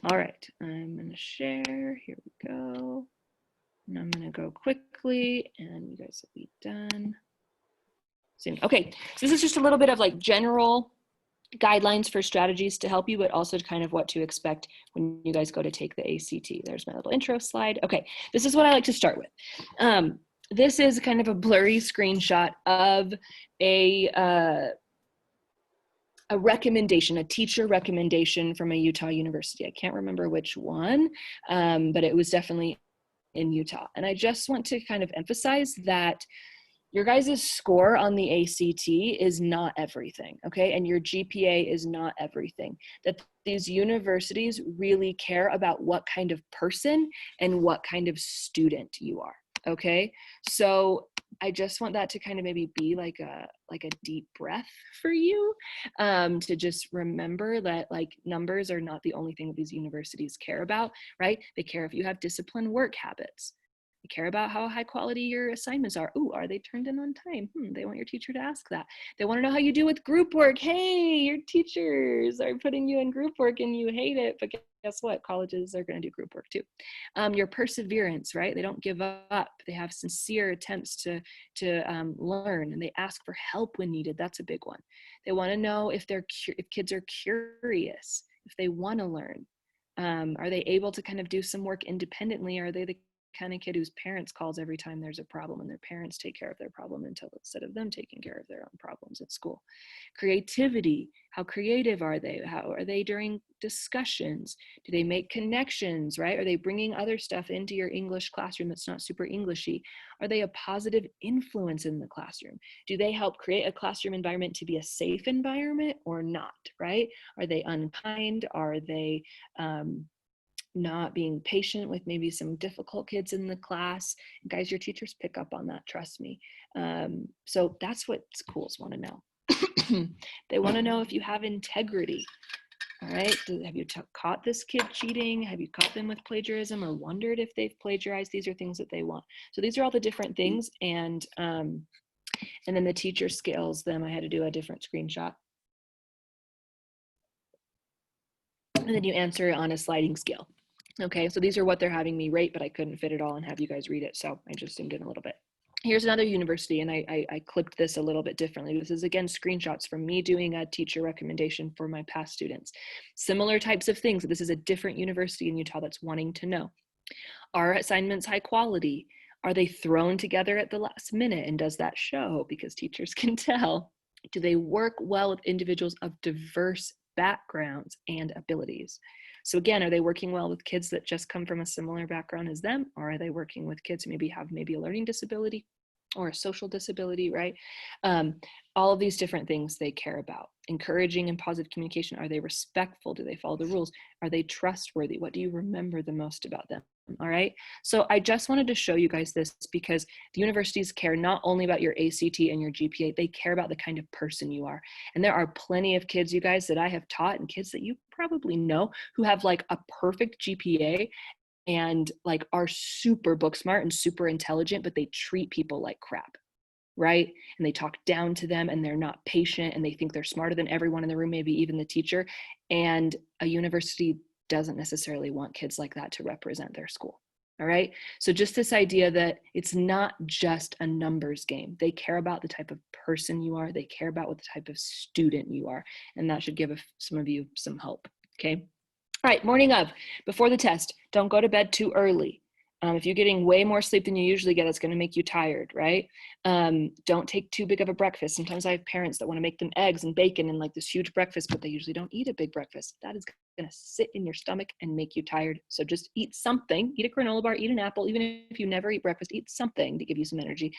All right, I'm gonna share, here we go. And I'm gonna go quickly and you guys will be done soon. Okay, so this is just a little bit of like general guidelines for strategies to help you, but also kind of what to expect when you guys go to take the ACT. There's my little intro slide. Okay, this is what I like to start with. This is kind of a blurry screenshot of a recommendation, a teacher recommendation from a Utah university. I can't remember which one, but it was definitely in Utah. And I just want to kind of emphasize that your guys' score on the ACT is not everything, okay? And your GPA is not everything. That these universities really care about what kind of person and what kind of student you are, okay? So I just want that to kind of maybe be like a deep breath for you, to just remember that like numbers are not the only thing that these universities care about, right? They care if you have disciplined work habits. They care about how high quality your assignments are. Ooh, are they turned in on time? They want your teacher to ask that. They want to know how you do with group work. Hey, your teachers are putting you in group work and you hate it, but guess what? Colleges are going to do group work too. Your perseverance, right? They don't give up. They have sincere attempts to learn, and they ask for help when needed. That's a big one. They want to know if if kids are curious, if they want to learn. Are they able to kind of do some work independently? Are they the kind of kid whose parents calls every time there's a problem and their parents take care of their problem instead of them taking care of their own problems at school? Creativity, how creative are they? How are they during discussions? Do they make connections, right? Are they bringing other stuff into your English classroom that's not super Englishy? Are they a positive influence in the classroom? Do they help create a classroom environment to be a safe environment or not, right? Are they unkind? Are they not being patient with maybe some difficult kids in the class? Guys, your teachers pick up on that, trust me. So that's what schools want to know. They want to know if you have integrity. All right, have you caught this kid cheating? Have you caught them with plagiarism or wondered if they've plagiarized? These are things that they want. So these are all the different things, and then the teacher scales them. I had to do a different screenshot. And then you answer on a sliding scale. Okay, so these are what they're having me rate, but I couldn't fit it all and have you guys read it, so I just zoomed in a little bit. Here's another university, and I clipped this a little bit differently. This is, again, screenshots from me doing a teacher recommendation for my past students. Similar types of things. This is a different university in Utah that's wanting to know. Are assignments high quality? Are they thrown together at the last minute, and does that show? Because teachers can tell. Do they work well with individuals of diverse backgrounds and abilities? So again, are they working well with kids that just come from a similar background as them? Or are they working with kids who maybe have maybe a learning disability or a social disability, right? All of these different things they care about. Encouraging and positive communication. Are they respectful? Do they follow the rules? Are they trustworthy? What do you remember the most about them? All right. So I just wanted to show you guys this because the universities care not only about your ACT and your GPA, they care about the kind of person you are. And there are plenty of kids, you guys, that I have taught, and kids that you probably know, who have like a perfect GPA and like are super book smart and super intelligent, but they treat people like crap, right? And they talk down to them, and they're not patient, and they think they're smarter than everyone in the room, maybe even the teacher. And a university doesn't necessarily want kids like that to represent their school. All right. So just this idea that it's not just a numbers game. They care about the type of person you are. They care about what the type of student you are. And that should give some of you some hope. Okay. All right, morning of, before the test, don't go to bed too early. If you're getting way more sleep than you usually get, it's going to make you tired, right? Don't take too big of a breakfast. Sometimes I have parents that want to make them eggs and bacon and like this huge breakfast, but they usually don't eat a big breakfast. That is going to sit in your stomach and make you tired. So just eat something, eat a granola bar, eat an apple. Even if you never eat breakfast, eat something to give you some energy,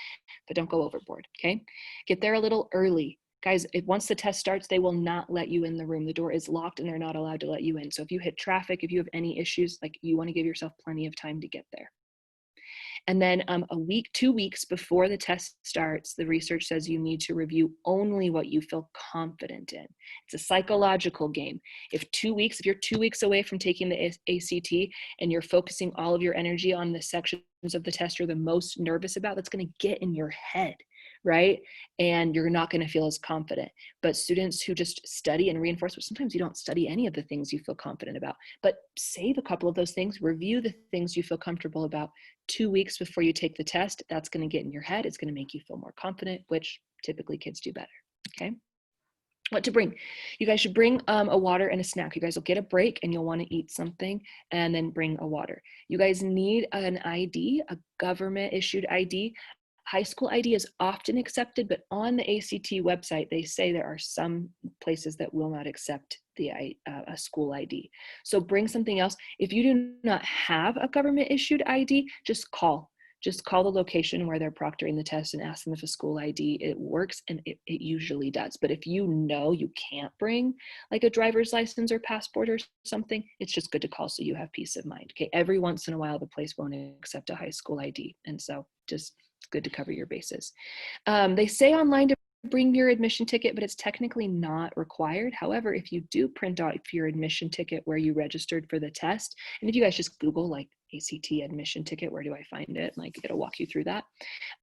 but don't go overboard, okay? Get there a little early. Guys, once the test starts, they will not let you in the room. The door is locked and they're not allowed to let you in. So if you hit traffic, if you have any issues, like you want to give yourself plenty of time to get there. And then a week, 2 weeks before the test starts, the research says you need to review only what you feel confident in. It's a psychological game. If you're 2 weeks away from taking the ACT and you're focusing all of your energy on the sections of the test you're the most nervous about, that's going to get in your head, right? And you're not going to feel as confident. But students who just study and reinforce, but sometimes you don't study any of the things you feel confident about, but save a couple of those things, review the things you feel comfortable about 2 weeks before you take the test. That's going to get in your head. It's going to make you feel more confident, which typically kids do better. Okay. What to bring? You guys should bring a water and a snack. You guys will get a break and you'll want to eat something, and then bring a water. You guys need an ID, a government issued ID. High school ID is often accepted, but on the ACT website, they say there are some places that will not accept a school ID. So bring something else. If you do not have a government issued ID, just call. Just call the location where they're proctoring the test and ask them if a school ID, it works, and it usually does. But if you know you can't bring like a driver's license or passport or something, it's just good to call so you have peace of mind. Okay, every once in a while the place won't accept a high school ID, and so just it's good to cover your bases. They say online to bring your admission ticket, but it's technically not required. However, if you do print out your admission ticket where you registered for the test, and if you guys just Google like ACT admission ticket, where do I find it? Like it'll walk you through that.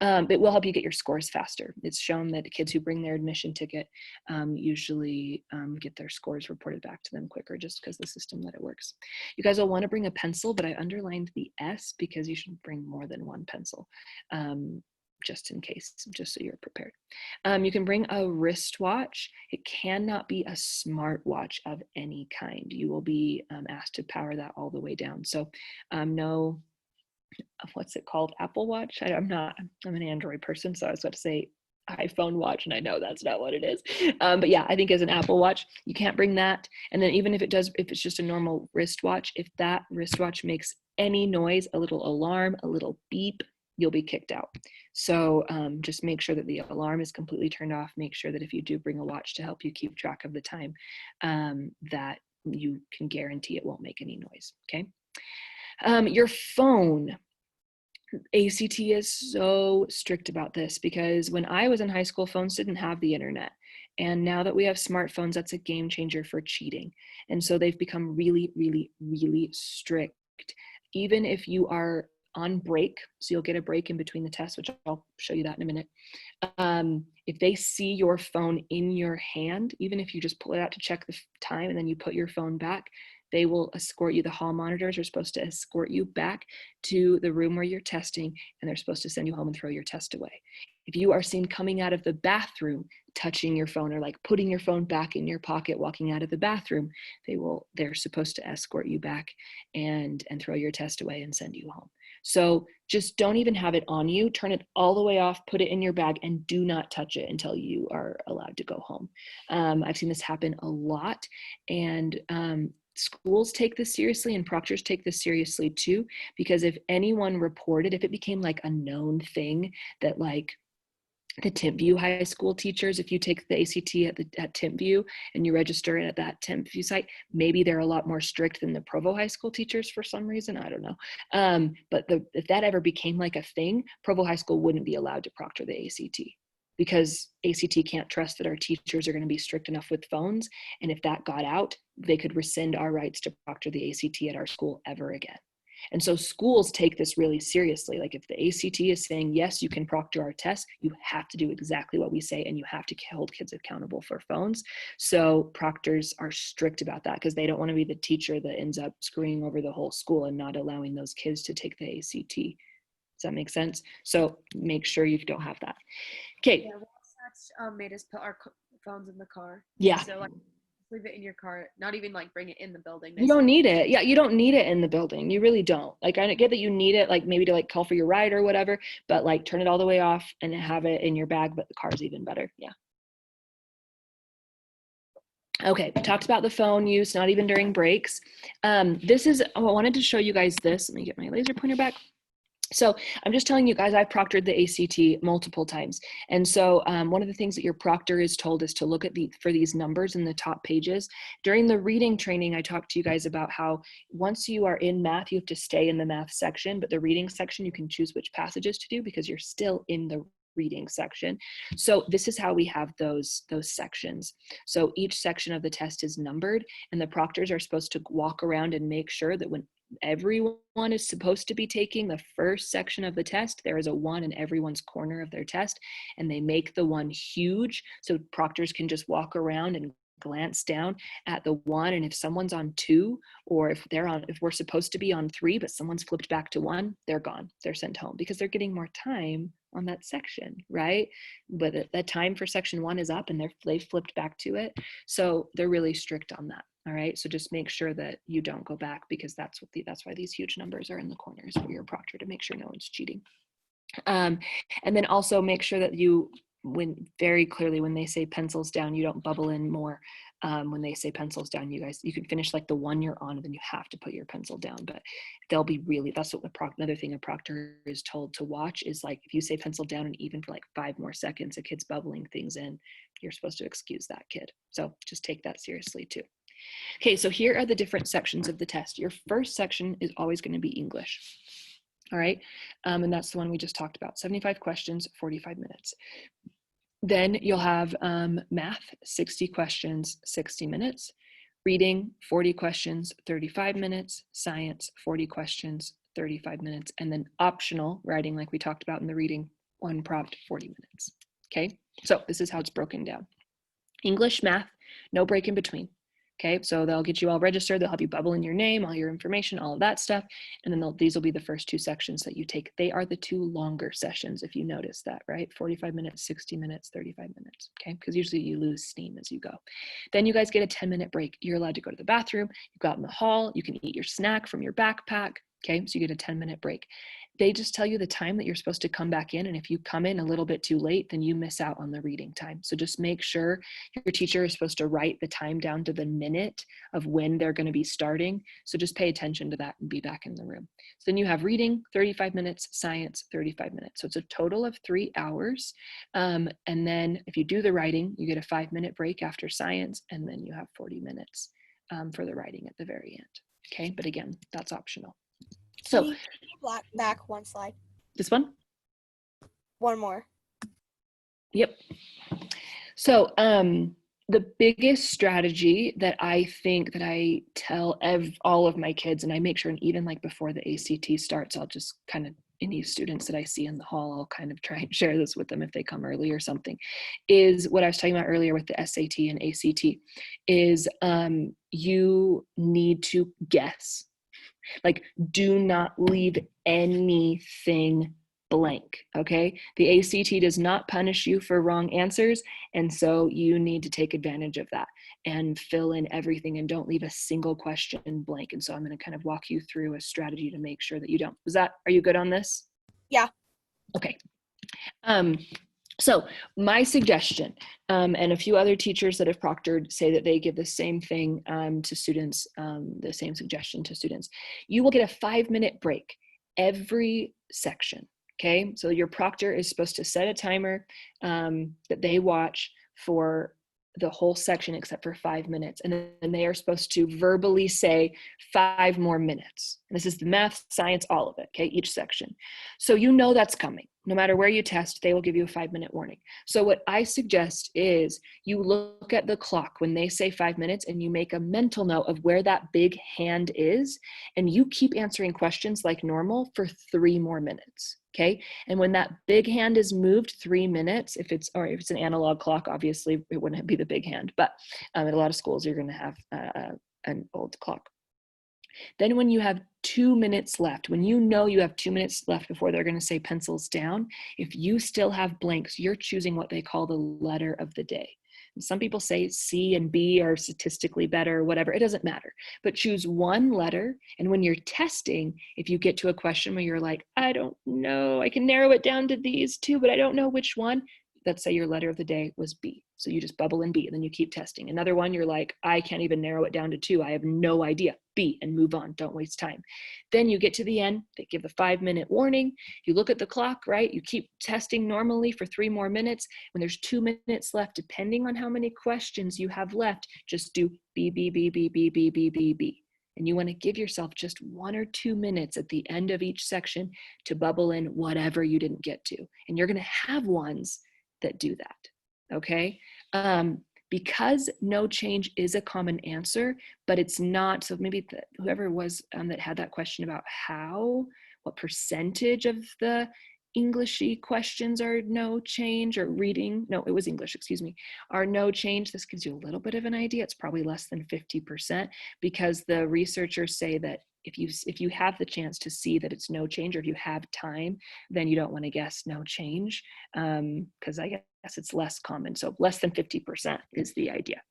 It will help you get your scores faster. It's shown that kids who bring their admission ticket usually get their scores reported back to them quicker, just because the system that it works. You guys will want to bring a pencil, but I underlined the S because you should bring more than one pencil. Just in case, just so you're prepared. You can bring a wristwatch. It cannot be a smartwatch of any kind. You will be asked to power that all the way down. So no, what's it called? Apple Watch? I'm an Android person, so I was about to say iPhone watch, and I know that's not what it is. But yeah, I think as an Apple Watch, you can't bring that. And then even if it's just a normal wristwatch, if that wristwatch makes any noise, a little alarm, a little beep, you'll be kicked out. So just make sure that the alarm is completely turned off. Make sure that if you do bring a watch to help you keep track of the time, that you can guarantee it won't make any noise, okay? Your phone. ACT is so strict about this because when I was in high school, phones didn't have the internet. And now that we have smartphones, that's a game changer for cheating. And so they've become really, really, really strict. Even if you are on break, so you'll get a break in between the tests, which I'll show you that in a minute. If they see your phone in your hand, even if you just pull it out to check the time and then you put your phone back, they will escort you. The hall monitors are supposed to escort you back to the room where you're testing, and they're supposed to send you home and throw your test away. If you are seen coming out of the bathroom, touching your phone or like putting your phone back in your pocket, walking out of the bathroom, they're supposed to escort you back and throw your test away and send you home. So just don't even have it on you. Turn it all the way off, put it in your bag, and do not touch it until you are allowed to go home. I've seen this happen a lot, and schools take this seriously and proctors take this seriously too, because if anyone reported, if it became like a known thing that like the Timpview High School teachers, if you take the ACT at Timpview and you register at that Timpview site, maybe they're a lot more strict than the Provo High School teachers for some reason. I don't know. But if that ever became like a thing, Provo High School wouldn't be allowed to proctor the ACT because ACT can't trust that our teachers are going to be strict enough with phones. And if that got out, they could rescind our rights to proctor the ACT at our school ever again. And so schools take this really seriously. Like if the ACT is saying, yes, you can proctor our tests, you have to do exactly what we say, and you have to hold kids accountable for phones. So proctors are strict about that because they don't want to be the teacher that ends up screwing over the whole school and not allowing those kids to take the ACT. Does that make sense? So make sure you don't have that. Okay. Yeah, well, made us put our phones in the car. Yeah. So like leave it in your car, not even like bring it in the building. You don't need it. Yeah, you don't need it in the building. You really don't. Like I get that you need it, like maybe to like call for your ride or whatever, but like turn it all the way off and have it in your bag, but the car's even better. Yeah. Okay, we talked about the phone use, not even during breaks. I wanted to show you guys this. Let me get my laser pointer back. So I'm just telling you guys, I've proctored the ACT multiple times. And so one of the things that your proctor is told is to look at for these numbers in the top pages. During the reading training, I talked to you guys about how once you are in math, you have to stay in the math section, but the reading section, you can choose which passages to do because you're still in the reading section. So this is how we have those sections. So each section of the test is numbered, and the proctors are supposed to walk around and make sure that when everyone is supposed to be taking the first section of the test. There is a 1 in everyone's corner of their test, and they make the 1 huge so proctors can just walk around and glance down at the 1, and if someone's on 2, or if we're supposed to be on 3 but someone's flipped back to 1, they're gone, they're sent home, because they're getting more time on that section, right? But that time for section 1 is up and they've flipped back to it, so they're really strict on that. All right, so just make sure that you don't go back, because that's why these huge numbers are in the corners for your proctor, to make sure no one's cheating. And then also make sure that very clearly when they say pencils down, you don't bubble in more. When they say pencils down, you can finish like the 1 you're on, and then you have to put your pencil down. But that's what another thing a proctor is told to watch is, like, if you say pencil down and even for like 5 more seconds, a kid's bubbling things in, you're supposed to excuse that kid. So just take that seriously too. Okay, so here are the different sections of the test. Your first section is always going to be English. All right, and that's the one we just talked about. 75 questions, 45 minutes. Then you'll have math, 60 questions, 60 minutes. Reading, 40 questions, 35 minutes. Science, 40 questions, 35 minutes. And then optional writing, like we talked about in the reading, 1 prompt, 40 minutes. Okay, so this is how it's broken down. English, math, no break in between. Okay, so they'll get you all registered, they'll have you bubble in your name, all your information, all of that stuff, and then these will be the first 2 sections that you take. They are the 2 longer sessions, if you notice that, right? 45 minutes, 60 minutes, 35 minutes, okay? Because usually you lose steam as you go. Then you guys get a 10-minute break. You're allowed to go to the bathroom, you go out in the hall, you can eat your snack from your backpack, okay? So you get a 10-minute break. They just tell you the time that you're supposed to come back in, and if you come in a little bit too late, then you miss out on the reading time. So just make sure your teacher is supposed to write the time down to the minute of when they're going to be starting. So just pay attention to that and be back in the room. So then you have reading, 35 minutes, science, 35 minutes. So it's a total of 3 hours. And then if you do the writing, you get a 5-minute break after science, and then you have 40 minutes for the writing at the very end. Okay, but again, that's optional. So Can you back 1 slide? This one? 1 more. Yep. So the biggest strategy that I think that I tell all of my kids, and I make sure, and even like before the ACT starts, I'll just kind of, any students that I see in the hall, I'll kind of try and share this with them if they come early or something, is what I was talking about earlier with the SAT and ACT, is you need to guess. Like, do not leave anything blank, okay? The ACT does not punish you for wrong answers, and so you need to take advantage of that and fill in everything and don't leave a single question blank. And so I'm going to kind of walk you through a strategy to make sure that you don't. Are you good on this? Yeah. Okay. So my suggestion, and a few other teachers that have proctored say that they give the same thing to students, the same suggestion to students. You will get a 5-minute break every section, okay? So your proctor is supposed to set a timer that they watch for the whole section except for 5 minutes. And then they are supposed to verbally say 5 more minutes. And this is the math, science, all of it, okay, each section. So you know that's coming. No matter where you test, they will give you a 5-minute warning. So what I suggest is you look at the clock when they say 5 minutes and you make a mental note of where that big hand is, and you keep answering questions like normal for 3 more minutes. Okay, and when that big hand is moved 3 minutes, if it's an analog clock, obviously it wouldn't be the big hand, but at a lot of schools you're going to have an old clock. Then when you have 2 minutes left, when you know you have 2 minutes left before they're going to say pencils down, if you still have blanks, you're choosing what they call the letter of the day. Some people say C and B are statistically better, whatever, it doesn't matter. But choose one letter, and when you're testing, if you get to a question where you're like, I don't know, I can narrow it down to these 2, but I don't know which one, let's say your letter of the day was B. So you just bubble in B, and then you keep testing. Another one, you're like, I can't even narrow it down to 2. I have no idea. B, and move on. Don't waste time. Then you get to the end. They give a 5-minute warning. You look at the clock, right? You keep testing normally for 3 more minutes. When there's 2 minutes left, depending on how many questions you have left, just do B, B, B, B, B, B, B, B, B. And you want to give yourself just 1 or 2 minutes at the end of each section to bubble in whatever you didn't get to. And you're going to have ones that do that. Okay. because no change is a common answer, but it's not. So maybe whoever it was that had that question about what percentage of the Englishy questions are no change, or reading, no, it was English, excuse me, are no change. This gives you a little bit of an idea. It's probably less than 50%, because the researchers say that if you have the chance to see that it's no change, or if you have time, then you don't want to guess no change, because I guess it's less common. So less than 50% is the idea.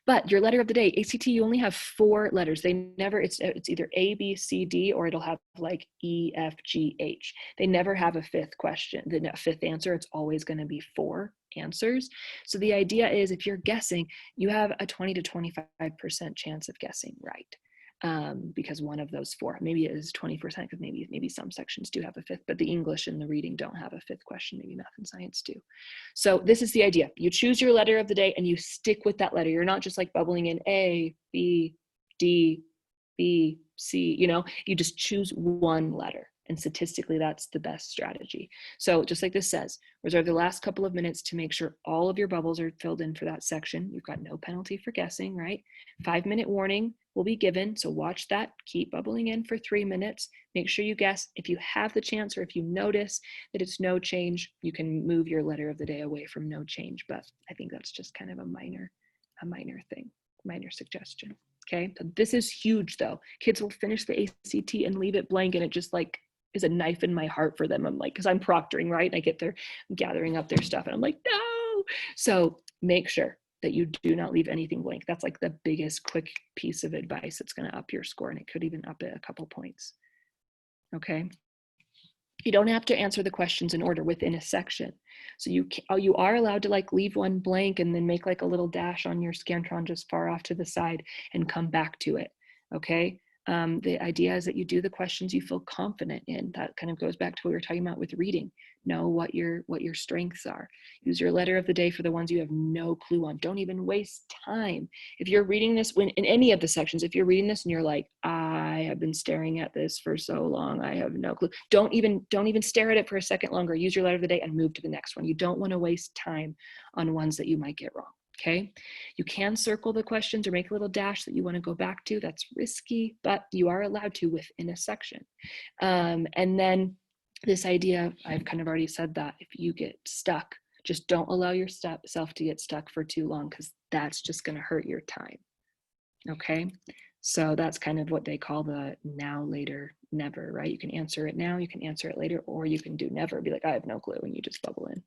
But your letter of the day, ACT, you only have 4 letters. They never, it's either A, B, C, D, or it'll have like E, F, G, H. They never have a 5th question, the 5th answer. It's always going to be 4 answers. So the idea is, if you're guessing, you have a 20 to 25% chance of guessing right. Because one of those 4, maybe it is 20%, because maybe some sections do have a 5th, but the English and the reading don't have a 5th question. Maybe math and science do. So this is the idea. You choose your letter of the day and you stick with that letter. You're not just like bubbling in A, B, D, B, C, you just choose one letter. And statistically, that's the best strategy. So just like this says, reserve the last couple of minutes to make sure all of your bubbles are filled in for that section. You've got no penalty for guessing, right? 5-minute warning will be given. So watch that, keep bubbling in for 3 minutes. Make sure you guess. If you have the chance, or if you notice that it's no change, you can move your letter of the day away from no change. But I think that's just kind of a minor thing, minor suggestion. Okay, so this is huge though. Kids will finish the ACT and leave it blank, and it just like is a knife in my heart for them. I'm like, because I'm proctoring, right? And I get there gathering up their stuff and I'm like, no. So make sure that you do not leave anything blank. That's like the biggest quick piece of advice that's going to up your score, and it could even up it a couple points. Okay. You don't have to answer the questions in order within a section. So you are allowed to like leave one blank and then make like a little dash on your Scantron just far off to the side and come back to it. Okay. The idea is that you do the questions you feel confident in. That kind of goes back to what we were talking about with reading. Know what your strengths are. Use your letter of the day for the ones you have no clue on. Don't even waste time. If you're reading this in any of the sections, if you're reading this and you're like, I have been staring at this for so long, I have no clue. Don't even stare at it for a second longer. Use your letter of the day and move to the next one. You don't want to waste time on ones that you might get wrong. Okay, you can circle the questions or make a little dash that you want to go back to. That's risky, but you are allowed to within a section. And then this idea, I've kind of already said that if you get stuck, just don't allow yourself to get stuck for too long, because that's just going to hurt your time. Okay, so that's kind of what they call the now, later, never, right? You can answer it now, you can answer it later, or you can do never. Be like, I have no clue, and you just bubble in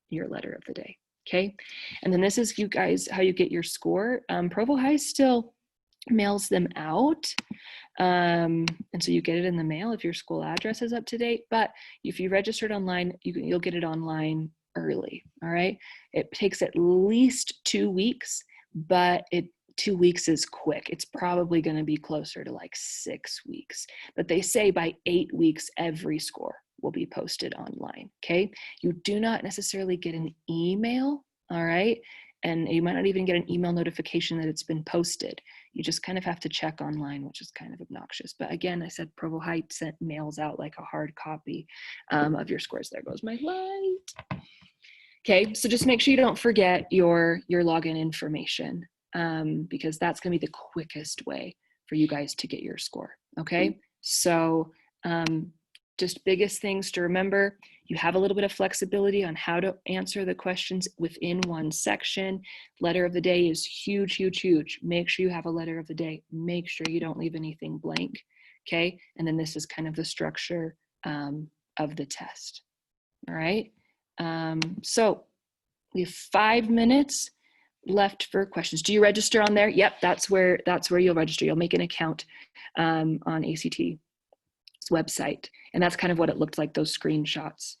your letter of the day. Okay, and then this is you guys how you get your score. Provo High still mails them out, and so you get it in the mail if your school address is up to date. But if you registered online, you'll get it online early. All right, it takes at least 2 weeks, but 2 weeks is quick. It's probably going to be closer to like 6 weeks, but they say by 8 weeks every score will be posted online. Okay, you do not necessarily get an email, all right, and you might not even get an email notification that it's been posted. You just kind of have to check online, which is kind of obnoxious. But again, I said Provo High mails out like a hard copy of your scores. There goes my light. Okay, so just make sure you don't forget your login information, because that's going to be the quickest way for you guys to get your score. Okay, so just biggest things to remember: you have a little bit of flexibility on how to answer the questions within one section. Letter of the day is huge, huge, huge. Make sure you have a letter of the day. Make sure you don't leave anything blank. Okay, and then this is kind of the structure of the test. All right, so we have 5 minutes left for questions. Do you register on there? Yep, that's where you'll register. You'll make an account on ACT's website, and that's kind of what it looked like, those screenshots.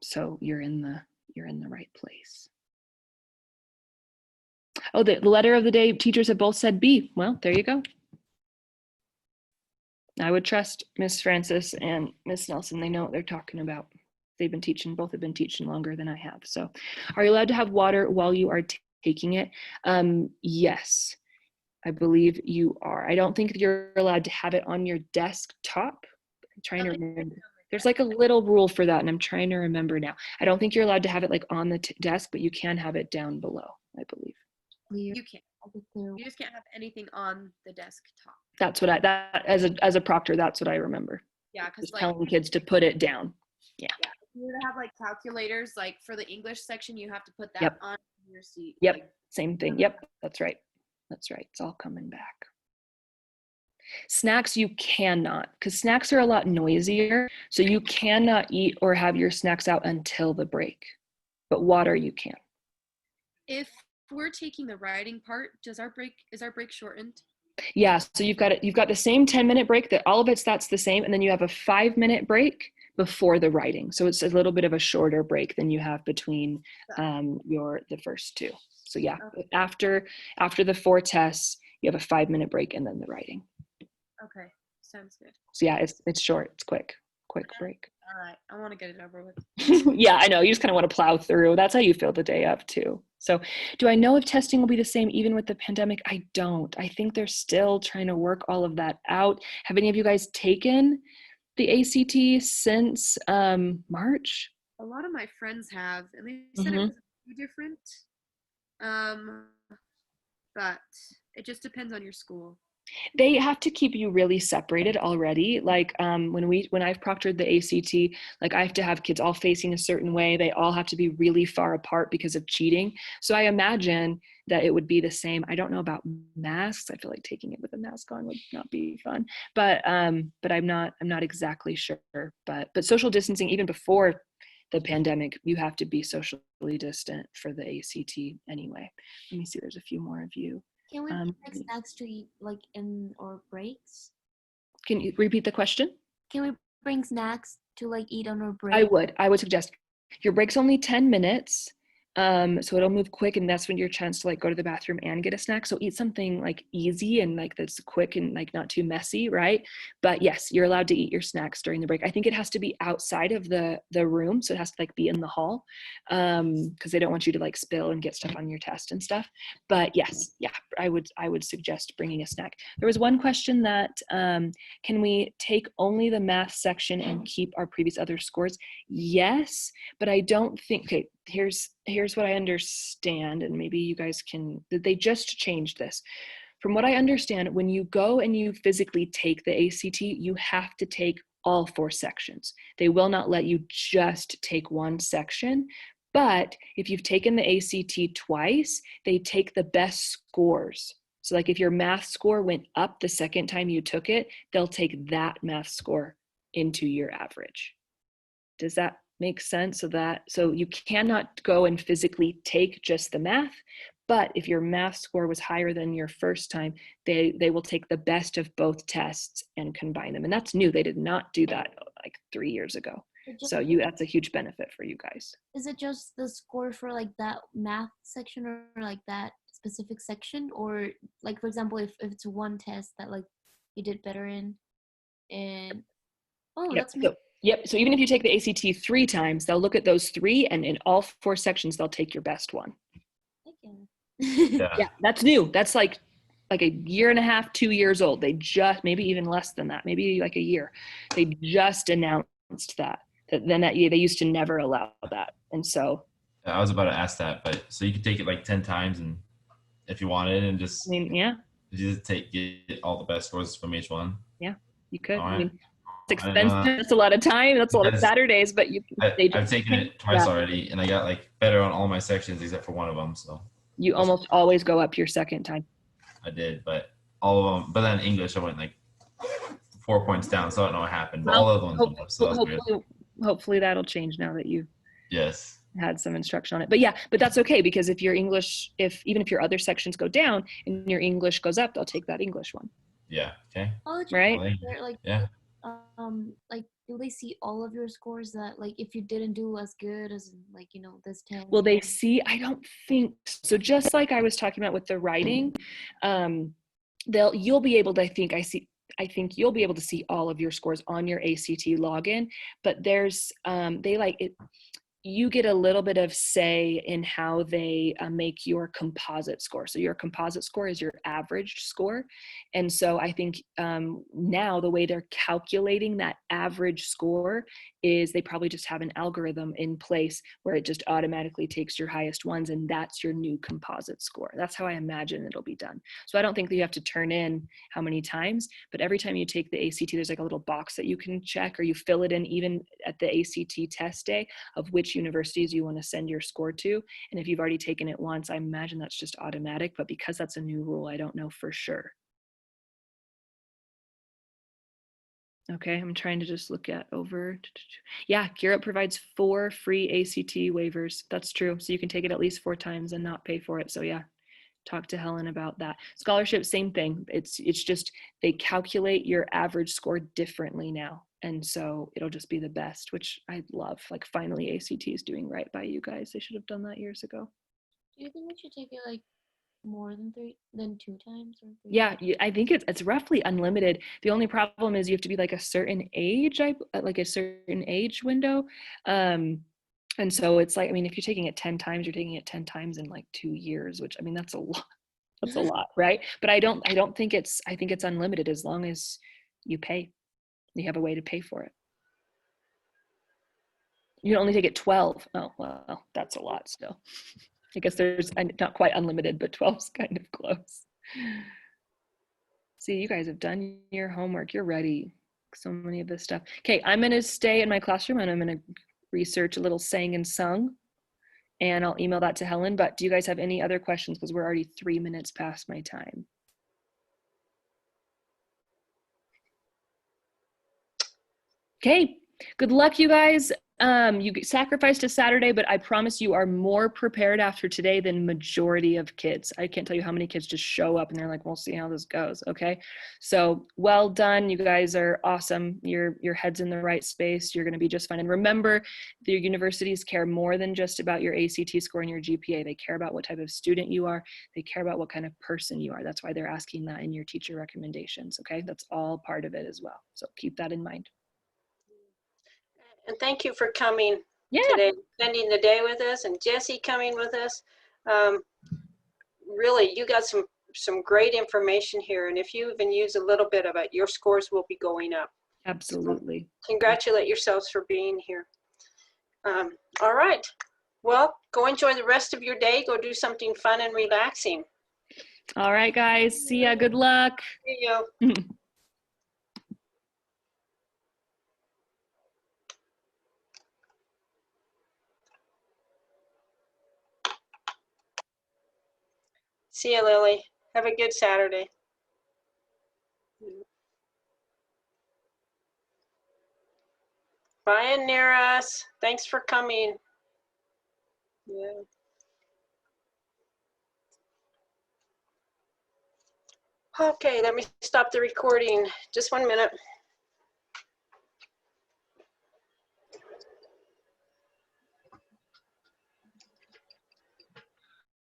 So you're in the right place. Oh, the letter of the day, teachers have both said B. Well, there you go. I would trust Miss Francis and Miss Nelson. They know what they're talking about. They've been teaching, both have been teaching longer than I have. So are you allowed to have water while you are taking it? Yes, I believe you are. I don't think you're allowed to have it on your desktop. I'm trying to remember. There's like a little rule for that, and I'm trying to remember now. I don't think you're allowed to have it like on the desk, but you can have it down below, I believe. Clear. You can't. Like a clear. You just can't have anything on the desktop. That's what that as a proctor, that's what I remember. Yeah, because Just like telling kids to put it down. if you were to have like calculators, like for the English section, you have to put that Yep. on your seat. Yep. Like, Same thing. Yep. That's right. That's right. It's all coming back. Snacks you cannot, because snacks are a lot noisier. So you cannot eat or have your snacks out until the break. But water you can. if we're taking the writing part, is our break shortened? Yeah. So you've got the same 10-minute break that all of that's the same. And then you have a 5-minute break before the writing. So it's a little bit of a shorter break than you have between the first two. So yeah, after the 4 tests, you have a 5-minute break and then the writing. Okay, sounds good. So yeah, it's short, it's quick break. All right, I want to get it over with. Yeah, I know. You just kind of want to plow through. That's how you feel the day of too. So do I know if testing will be the same even with the pandemic? I don't. I think they're still trying to work all of that out. Have any of you guys taken the ACT since March? A lot of my friends have, and they said it was a few different. But it just depends on your school. They have to keep you really separated already. Like when I've proctored the ACT, like I have to have kids all facing a certain way. They all have to be really far apart because of cheating. So I imagine that it would be the same. I don't know about masks. I feel like taking it with a mask on would not be fun. But I'm not exactly sure. But social distancing, even before the pandemic, you have to be socially distant for the ACT anyway. Let me see. There's a few more of you. Can we bring snacks to eat like in our breaks? Can you repeat the question? Can we bring snacks to like eat on our break? I would suggest your break's only 10 minutes. So it'll move quick, and that's when your chance to like go to the bathroom and get a snack. So eat something like easy and like that's quick and like not too messy, right? But yes, you're allowed to eat your snacks during the break. I think it has to be outside of the room, so it has to like be in the hall, because they don't want you to like spill and get stuff on your test and stuff. But yes, yeah, I would suggest bringing a snack. There was one question that can we take only the math section and keep our previous other scores? Yes, but I don't think. Okay, here's what I understand, and maybe you guys can, that they just changed this. From what I understand, when you go and you physically take the ACT, you have to take all 4 sections. They will not let you just take one section. But if you've taken the ACT twice, they take the best scores. So like if your math score went up the second time you took it, they'll take that math score into your average. Does that make sense? So you cannot go and physically take just the math, but if your math score was higher than your first time, they will take the best of both tests and combine them. And that's new. They did not do that like 3 years ago. So that's a huge benefit for you guys. Is it just the score for like that math section or like that specific section, or like for example if it's one test that like you did better in, and that's me. Yep. So even if you take the ACT 3 times, they'll look at those 3, and in all 4 sections, they'll take your best one. Yeah, that's new. That's like a year and a half, 2 years old. They just, maybe even less than that, maybe like a year. They just announced that they used to never allow that. And so. I was about to ask that, but so you could take it like 10 times, and if you wanted, and just, yeah, just get all the best scores from each one. Yeah, you could. Right. It's expensive. That's a lot of time. That's a lot of Saturdays, but I've taken it twice already, and I got like better on all my sections except for one of them. So you almost always go up your second time. I did, but all of them. But then English, I went like 4 points down, so I don't know what happened. But all of them went up, so that was good. Hopefully that'll change now that you had some instruction on it. But yeah, but that's okay, because if your English, even if your other sections go down and your English goes up, they'll take that English one. Yeah. Okay. Right. Like do they see all of your scores, that like if you didn't do as good as like this test? Well, they see, I don't think so. Just like I was talking about with the writing, you'll be able to, I think you'll be able to see all of your scores on your ACT login, but there's they like it. you get a little bit of say in how they make your composite score. So your composite score is your average score. And so I think now the way they're calculating that average score is they probably just have an algorithm in place where it just automatically takes your highest ones, and that's your new composite score. That's how I imagine it'll be done. So I don't think that you have to turn in how many times, but every time you take the ACT, there's like a little box that you can check, or you fill it in even at the ACT test day of which universities you want to send your score to. And if you've already taken it once, I imagine that's just automatic, but because that's a new rule, I don't know for sure. Okay, I'm trying to just look at over. Yeah, Gear Up provides 4 free ACT waivers. That's true. So you can take it at least 4 times and not pay for it. So yeah, talk to Helen about that. Scholarship, same thing. It's just they calculate your average score differently now. And so it'll just be the best, which I love. Like finally ACT is doing right by you guys. They should have done that years ago. Do you think we should take it like more than 2 times or 3? Yeah, I think it's roughly unlimited. The only problem is you have to be like a certain age, like a certain age window. And so it's like, I mean, if you're taking it 10 times, you're taking it 10 times in like 2 years, which I mean, that's a lot. That's a lot, right? But I don't think I think it's unlimited as long as you pay. You have a way to pay for it. You can only take it 12. Oh, well, that's a lot still. I guess there's not quite unlimited, but 12 is kind of close. See, you guys have done your homework. You're ready. So many of this stuff. Okay, I'm going to stay in my classroom and I'm going to research a little sang and sung. And I'll email that to Helen. But do you guys have any other questions? Because we're already 3 minutes past my time. Okay, good luck, you guys. You sacrificed a Saturday, but I promise you are more prepared after today than majority of kids. I can't tell you how many kids just show up and they're like, we'll see how this goes. Okay, so well done. You guys are awesome. Your head's in the right space. You're going to be just fine. And remember, the universities care more than just about your ACT score and your GPA. They care about what type of student you are. They care about what kind of person you are. That's why they're asking that in your teacher recommendations. Okay, that's all part of it as well. So keep that in mind. And thank you for coming Yeah. today, spending the day with us, and Jesse coming with us. Really, you got some great information here. And if you even use a little bit of it, your scores will be going up. Absolutely. So congratulate yourselves for being here. All right. Well, go enjoy the rest of your day. Go do something fun and relaxing. All right, guys. See ya. Good luck. See you. See you, Lily. Have a good Saturday. Brian Neras, thanks for coming. Yeah. Okay, let me stop the recording. Just 1 minute.